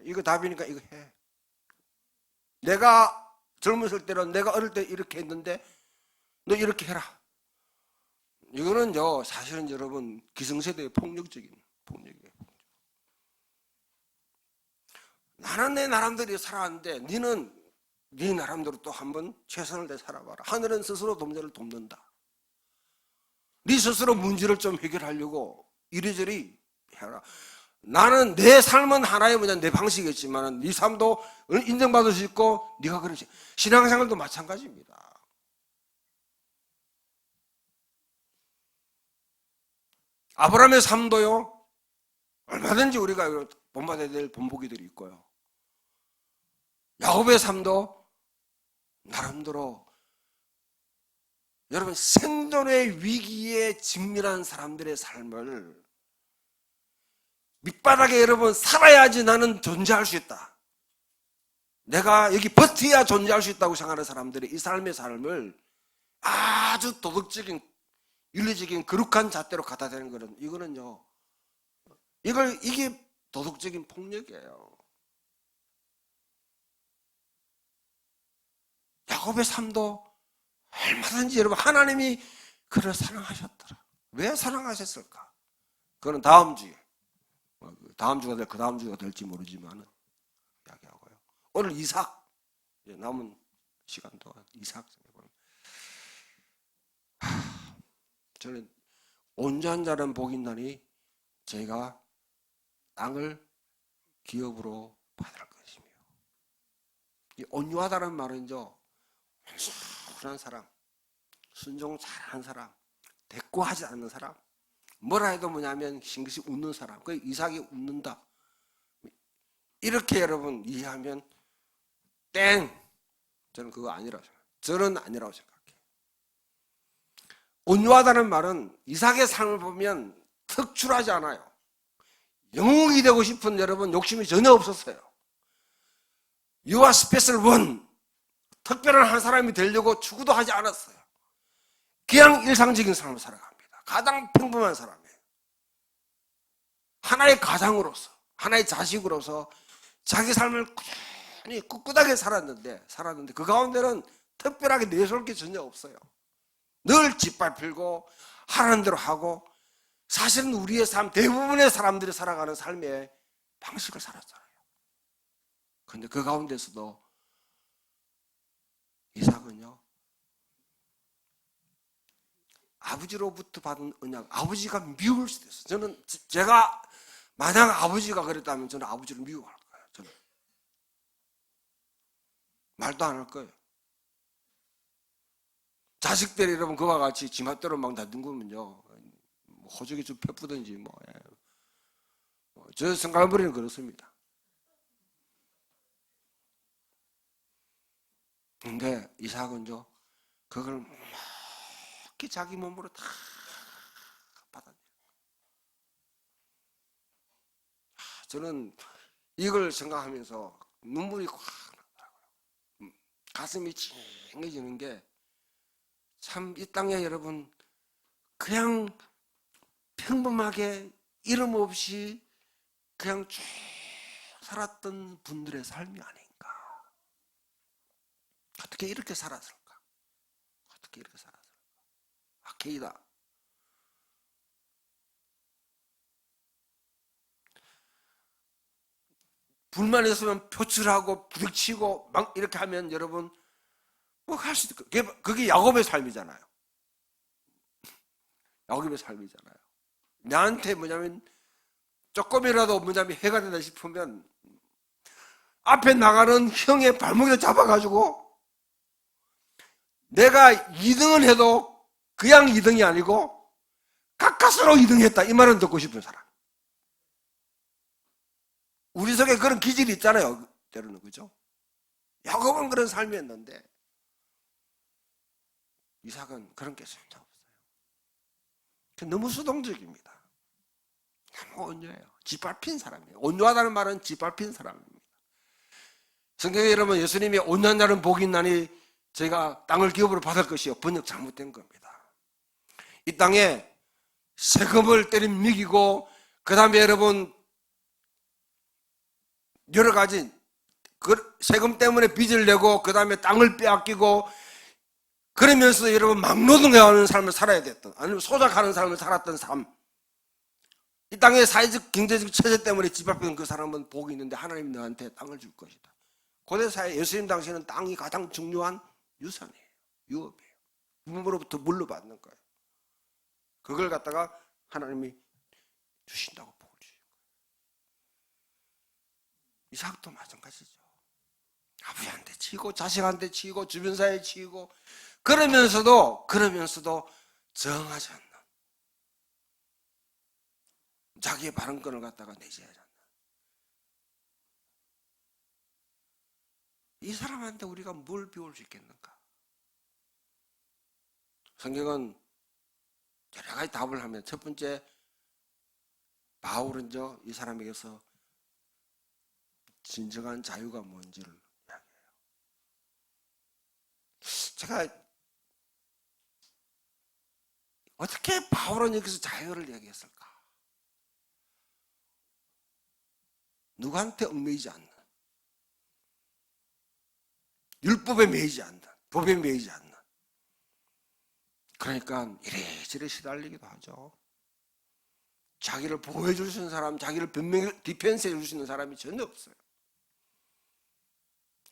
이거 답이니까 이거 해. 내가 젊었을 때는, 내가 어릴 때 이렇게 했는데 너 이렇게 해라. 이거는요, 사실은 여러분 기성세대의 폭력이에요. 나는 내 나름대로 살아왔는데 너는 네 나름대로 또 한번 최선을 다해 살아봐라. 하늘은 스스로 문제를 돕는다. 네 스스로 문제를 좀 해결하려고 이리저리 해라. 나는 내 삶은 하나의 내 방식이겠지만 네 삶도 인정받을 수 있고, 네가 그러지. 신앙생활도 마찬가지입니다. 아브라함의 삶도요, 얼마든지 우리가 본받아야 될 본보기들이 있고요. 야곱의 삶도 나름대로 여러분 생존의 위기에 직면한 사람들의 삶을 밑바닥에 여러분 살아야지 나는 존재할 수 있다, 내가 여기 버텨야 존재할 수 있다고 생각하는 사람들의 이 삶의 삶을 아주 도덕적인, 윤리적인 거룩한 잣대로 갖다 대는 거는, 이거는요, 이게 도덕적인 폭력이에요. 야곱의 삶도 얼마든지 여러분 하나님이 그를 사랑하셨더라. 왜 사랑하셨을까? 그거는 다음 주가 될, 그 다음 주가 될지 모르지만 이야기하고요. 오늘 이삭, 남은 시간 동안 이삭 생각해보면, 저는 온전한 자는 복이 있나니 제가 땅을 기업으로 받을 것이며. 이 온유하다는 말은요, 온순한 사람, 순종 잘하는 사람, 대꾸하지 않는 사람, 뭐라 해도 뭐냐면 싱긋이 웃는 사람, 그 이삭이 웃는다. 이렇게 여러분 이해하면 땡! 저는 그거 아니라고 생각해요. 저는 아니라고 생각해요. 온유하다는 말은 이삭의 삶을 보면 특출하지 않아요. 영웅이 되고 싶은 여러분 욕심이 전혀 없었어요. You are special one. 특별한 한 사람이 되려고 추구도 하지 않았어요. 그냥 일상적인 삶을 살아갑니다. 가장 평범한 사람이에요. 하나의 가장으로서, 하나의 자식으로서 자기 삶을 꾸준히 꿋꿋하게 살았는데 그 가운데는 특별하게 내세울 게 전혀 없어요. 늘 짓밟히고 하라는 대로 하고, 사실은 우리의 삶, 대부분의 사람들이 살아가는 삶의 방식을 살았잖아요. 그런데 그 가운데서도 이삭은요, 아버지로부터 받은 언약, 아버지가 미울 수도 있어요. 저는 제가 만약 아버지가 그랬다면 저는 아버지를 미워할 거예요. 저는 말도 안 할 거예요. 자식들이 여러분 그와 같이 지맛대로 막 다듬으면요, 호적이 좀 펴쁘든지 저 성갈머리는 그렇습니다. 근데 이삭은요, 그걸 막 자기 몸으로 다 받아내요. 저는 이걸 생각하면서 눈물이 꽉 나더라고요. 가슴이 찡해지는 게, 참 이 땅에 여러분 그냥 평범하게 이름 없이 그냥 쭉 살았던 분들의 삶이 아닌가. 어떻게 이렇게 살았을까? 어떻게 이렇게 살았을까? 아케이다. 불만 있으면 표출하고 부딪히고 막 이렇게 하면 여러분 뭐 할 수도 있고, 그게 야곱의 삶이잖아요. 야곱의 삶이잖아요. 나한테 뭐냐면 조금이라도 뭐냐면 해가 된다 싶으면 앞에 나가는 형의 발목에 잡아가지고 내가 2등은 해도 그냥 2등이 아니고 가까스로 2등했다, 이 말은 듣고 싶은 사람. 우리 속에 그런 기질이 있잖아요, 때로는. 그죠? 야곱은 그런 삶이었는데 이삭은 그런 게 전혀 없어요. 너무 수동적입니다. 너무 온유해요. 짓밟힌 사람이에요. 온유하다는 말은 짓밟힌 사람입니다. 성경에 여러분, 예수님이 온유한 자는 복이 있나니 제가 땅을 기업으로 받을 것이요, 번역 잘못된 겁니다. 이 땅에 세금을 때린 미기고, 그 다음에 여러분 여러 가지 세금 때문에 빚을 내고, 그 다음에 땅을 빼앗기고, 그러면서 여러분 막노동해하는 삶을 살아야 됐던, 아니면 소작하는 삶을 살았던 삶, 이 땅의 사회적 경제적 체제 때문에 짓밟힌 그 사람은 복이 있는데 하나님이 너한테 땅을 줄 것이다. 고대사회 예수님 당시에는 땅이 가장 중요한 유산이에요. 유업이에요. 부모로부터 물려받는 거예요. 그걸 갖다가 하나님이 주신다고 복을 주신 거예요. 이삭도 마찬가지죠. 아버지한테 치고 자식한테 치고 주변 사회에 치고, 그러면서도 정하지 않는, 자기의 발언권을 갖다가 내재하지 않는 이 사람한테 우리가 뭘 배울 수 있겠는가? 성경은 여러 가지 답을 하면, 첫 번째, 바울은요, 이 사람에게서 진정한 자유가 뭔지를 이야기해요. 제가 어떻게 바울은 여기서 자유를 얘기했을까? 누구한테 얽매이지 않는, 율법에 매이지 않는, 법에 매이지 않는. 그러니까 이래저래 시달리기도 하죠. 자기를 보호해 줄 수 있는 사람, 자기를 디펜스 해줄 수 있는 사람이 전혀 없어요.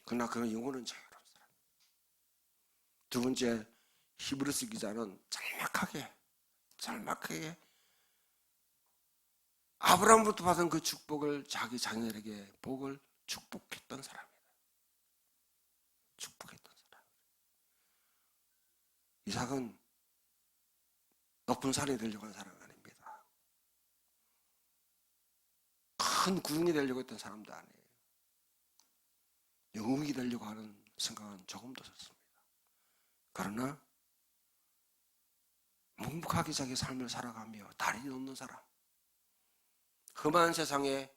그러나 그는 영혼은 자유로운 사람. 두 번째, 히브리서 기자는 짤막하게 아브라함부터 받은 그 축복을 자기 자녀에게 복을 축복했던 사람이다. 축복했던 사람. 이삭은 높은 산이 되려고 하는 사람은 아닙니다. 큰 구름이 되려고 했던 사람도 아니에요. 영웅이 되려고 하는 생각은 조금도 없습니다. 그러나 묵묵하게 자기 삶을 살아가며 다리 놓는 사람, 험한 세상에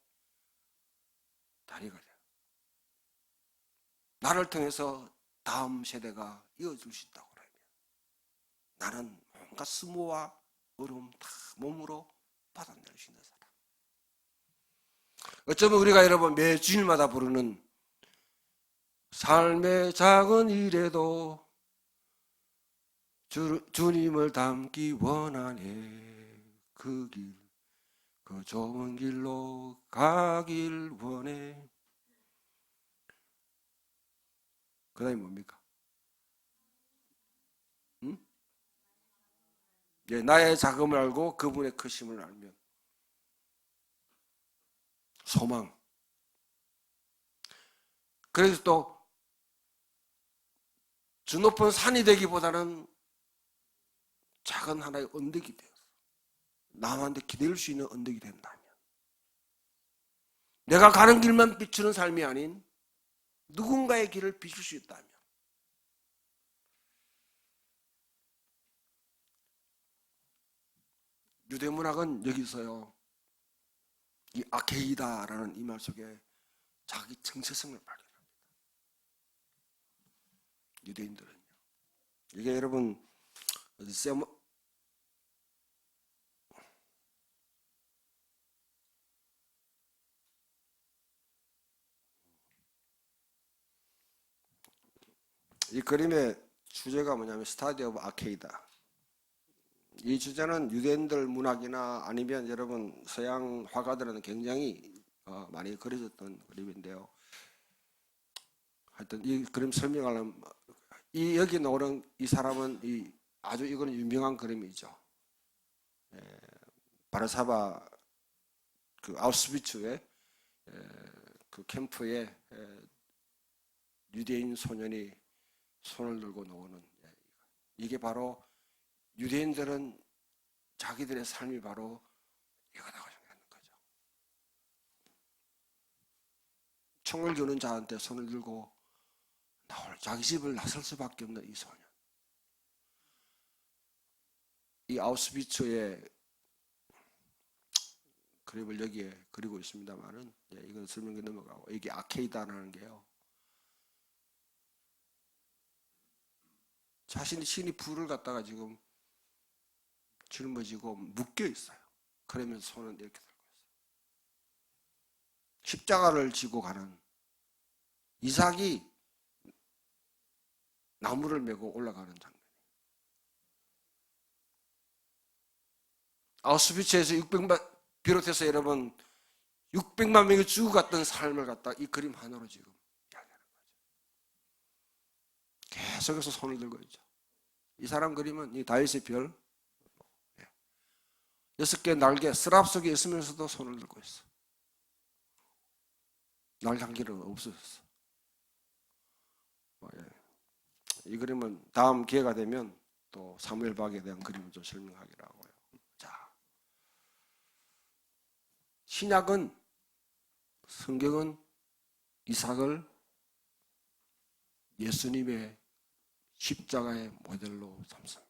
다리가 돼요. 나를 통해서 다음 세대가 이어줄 수 있다고 그러면 나는 온갖 수모와 어려움 다 몸으로 받아낼 수 있는 사람. 어쩌면 우리가 여러분 매 주일마다 부르는 삶의 작은 일에도 주님을 닮기 원하네. 그 길, 그 좋은 길로 가길 원해. 그 다음에 뭡니까? 응? 예, 나의 작음을 알고 그분의 크심을 알면 소망. 그래서 또 주 높은 산이 되기보다는 작은 하나의 언덕이 되어서 남한테 기댈 수 있는 언덕이 된다면, 내가 가는 길만 비추는 삶이 아닌 누군가의 길을 비출 수 있다면, 유대문학은 여기서요, 이 아케이다라는 이 말 속에 자기 정체성을 발견합니다. 유대인들은요. 이게 여러분 이 그림의 주제가 뭐냐면 스타디 오브 아케이다. 이 주제는 유대인들 문학이나 아니면 여러분 서양 화가들은 굉장히 많이 그려졌던 그림인데요. 하여튼 이 그림 설명하려면 이 여기 나오는 이 사람은 아주 이거는 유명한 그림이죠. 바르사바 그 아우슈비츠의 그 캠프에 유대인 소년이 손을 들고 나오는, 이게 바로 유대인들은 자기들의 삶이 바로 이거다고 생각하는 거죠. 총을 겨눈 자한테 손을 들고 나올 자기 집을 나설 수밖에 없는 이 소년. 이 아우슈비츠의 그림을 여기에 그리고 있습니다만은, 이건 설명에 넘어가고, 이게 아케이다라는 게요, 자신이 신이 불을 갖다가 지금 짊어지고 묶여 있어요. 그러면서 손은 이렇게 들고 있어요. 십자가를 지고 가는 이삭이 나무를 메고 올라가는 장면. 아우슈비츠에서 600만 비롯해서 여러분 600만 명이 죽어갔던 삶을 갖다 이 그림 하나로 지금 이야기하는 거죠. 계속해서 손을 들고 있죠. 이 사람 그림은 이 다윗의 별 6개 날개 스랍 속에 있으면서도 손을 들고 있어. 날 향기는 없어졌어. 이 그림은 다음 기회가 되면 또 사무엘 박에 대한 그림을 좀 설명하기로 하고요. 자, 신약은, 성경은 이삭을 예수님의 십자가의 모델로 삼습니다.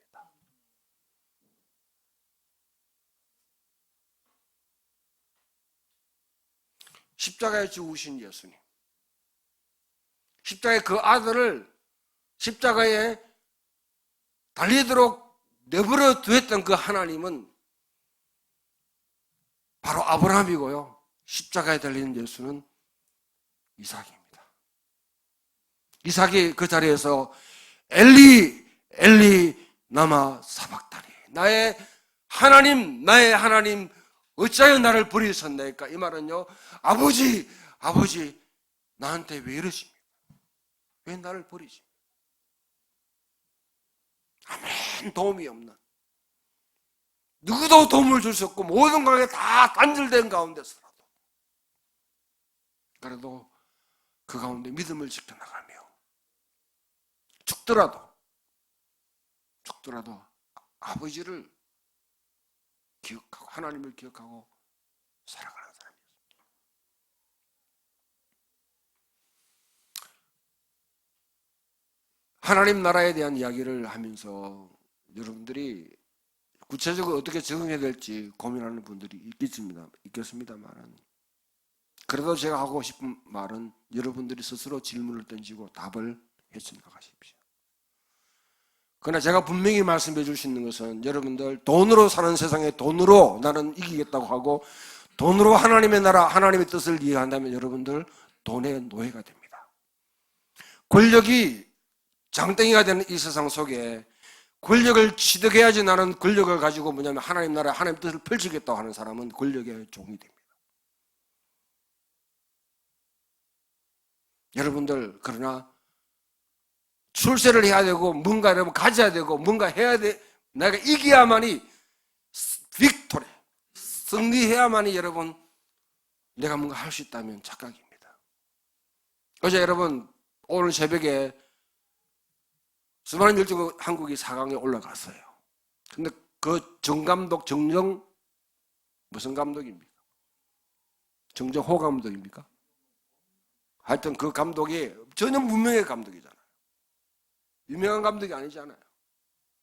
십자가에 죽으신 예수님, 십자가의 그 아들을 십자가에 달리도록 내버려 두었던 그 하나님은 바로 아브라함이고요, 십자가에 달리는 예수는 이삭입니다. 이삭이 그 자리에서 엘리 엘리 나마 사박다니, 나의 하나님 나의 하나님 어찌하여 나를 버리셨나이까. 이 말은요, 아버지 아버지 나한테 왜 이러십니까? 왜 나를 버리십니까? 아무런 도움이 없는, 누구도 도움을 줄 수 없고 모든 관계 다 단절된 가운데서라도 그래도 그 가운데 믿음을 지켜나가며 죽더라도 아버지를 기억하고 하나님을 기억하고 살아가는 사람이었습니다. 하나님 나라에 대한 이야기를 하면서 여러분들이 구체적으로 어떻게 적응해야 될지 고민하는 분들이 있겠습니다만 그래도 제가 하고 싶은 말은 여러분들이 스스로 질문을 던지고 답을 해쳐나가십시오. 그러나 제가 분명히 말씀해 줄 수 있는 것은 여러분들 돈으로 사는 세상에 돈으로 나는 이기겠다고 하고 돈으로 하나님의 나라, 하나님의 뜻을 이해한다면 여러분들 돈의 노예가 됩니다. 권력이 장땡이가 되는 이 세상 속에 권력을 취득해야지 나는 권력을 가지고 뭐냐면 하나님 나라, 하나님 뜻을 펼치겠다고 하는 사람은 권력의 종이 됩니다. 여러분들 그러나 출세를 해야 되고 뭔가 여러분 가져야 되고 뭔가 해야 돼. 내가 이겨야만이 빅토리 승리해야만이 여러분 내가 뭔가 할 수 있다면 착각입니다. 어제 여러분 오늘 새벽에 수많은 열정 한국이 4강에 올라갔어요. 근데 그 정감독 정정 무슨 감독입니까? 정정호 감독입니까? 하여튼 그 감독이 전혀 무명의 감독이잖아요. 유명한 감독이 아니잖아요.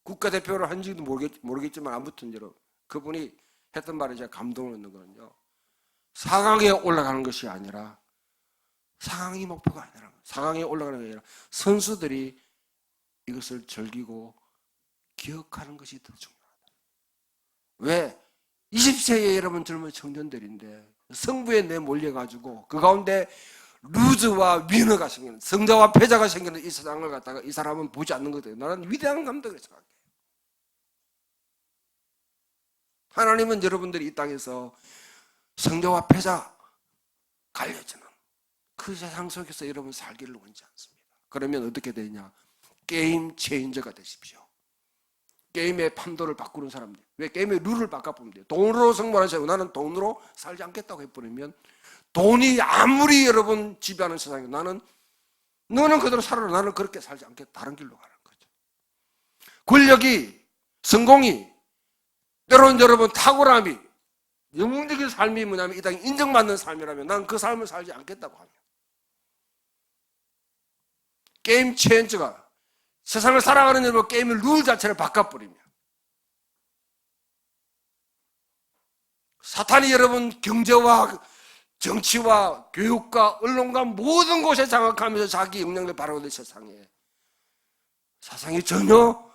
국가대표를 한지도 모르겠지만 아무튼 여러분 그분이 했던 말에 제가 감동을 얻는 거는요. 4강에 올라가는 것이 아니라 4강이 목표가 아니라 4강에 올라가는 게 아니라 선수들이 이것을 즐기고 기억하는 것이 더 중요하다. 왜? 20세의 여러분 젊은 청년들인데 성부에 내몰려가지고 그 가운데 루즈와 위너가 생기는 성자와 패자가 생기는 이 세상을 갖다가 이 사람은 보지 않는 거예요. 나는 위대한 감독이라고 생각해요. 하나님은 여러분들이 이 땅에서 성자와 패자 갈려지는 그 세상 속에서 여러분 살기를 원치 않습니다. 그러면 어떻게 되냐? 게임 체인저가 되십시오. 게임의 판도를 바꾸는 사람들. 왜? 게임의 룰을 바꿔보면 돼요. 돈으로 승부하는 사람, 나는 돈으로 살지 않겠다고 해버리면 돈이 아무리 여러분 지배하는 세상에 너는 그대로 살아라. 나는 그렇게 살지 않겠다. 다른 길로 가는 거죠. 권력이, 성공이, 때로는 여러분 탁월함이, 영웅적인 삶이 뭐냐면 이 땅에 인정받는 삶이라면 난 그 삶을 살지 않겠다고 하면 게임 체인저가 세상을 살아가는 여러분 게임의 룰 자체를 바꿔버리면 사탄이 여러분 경제와 정치와 교육과 언론과 모든 곳에 장악하면서 자기 영향력을 발휘하는 세상이 전혀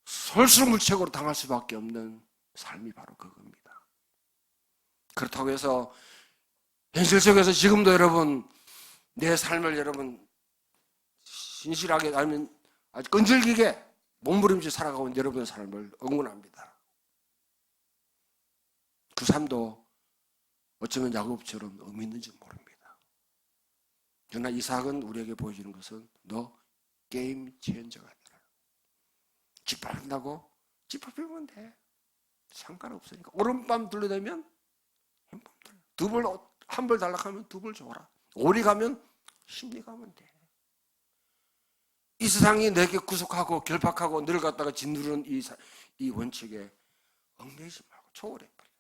솔수물책으로 당할 수밖에 없는 삶이 바로 그겁니다. 그렇다고 해서 현실 속에서 지금도 여러분 내 삶을 여러분 신실하게 아니면 아주 끈질기게 몸부림치 살아가고 있는 여러분의 삶을 응원합니다. 그 삶도 어쩌면 야곱처럼 의미 있는지 모릅니다. 그러나 이삭은 우리에게 보여주는 것은 너 게임 체인저가 아니라 짓밟는다고? 짓밟으면 돼. 상관없으니까. 오른밤 둘러대면 왼밤 둘러. 한 벌 달락하면 두 벌 줘라. 오리 가면 심리 가면 돼. 이 세상이 내게 구속하고 결박하고 늘 갖다가 짓누르는 이 원칙에 얽매이지 말고 초월해버려.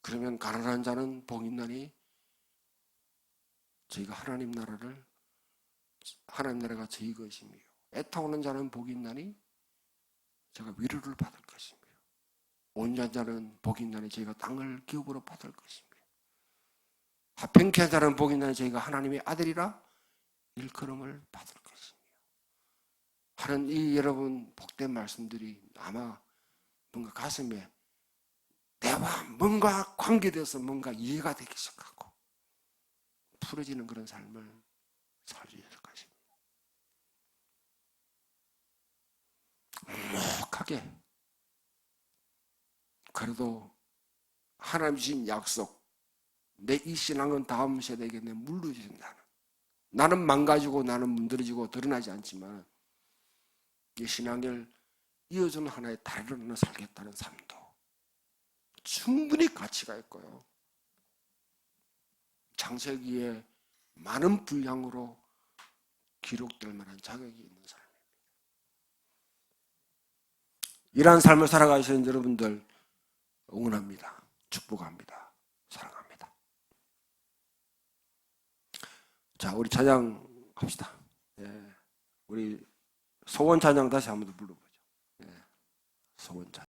그러면 가난한 자는 복 있나니 저희가 하나님 나라가 저희 것이며 애타오는 자는 복이 있나니 제가 위로를 받을 것이며 온유한 자는 복이 있나니 저희가 땅을 기업으로 받을 것이며 화평케 자는 복이 있나니 저희가 하나님의 아들이라 일컬음을 받을 것이며 하는 이 여러분 복된 말씀들이 아마 뭔가 가슴에 내와 뭔가 관계돼서 뭔가 이해가 되기 시작하고 풀어지는 그런 삶을 살게 될 것입니다. 묵묵하게 그래도 하나님 주신 약속 내 이 신앙은 다음 세대에게 물려주신다는 나는 망가지고 나는 문드러지고 드러나지 않지만 이 신앙을 이어주는 하나의 다리로 나눠 살겠다는 삶도 충분히 가치가 있고요. 창세기에 많은 분량으로 기록될 만한 자격이 있는 사람입니다. 이러한 삶을 살아가시는 여러분들 응원합니다. 축복합니다. 사랑합니다. 자, 우리 찬양합시다. 예, 우리 소원 찬양 다시 한번 더 불러보죠. 예, 소원 찬양.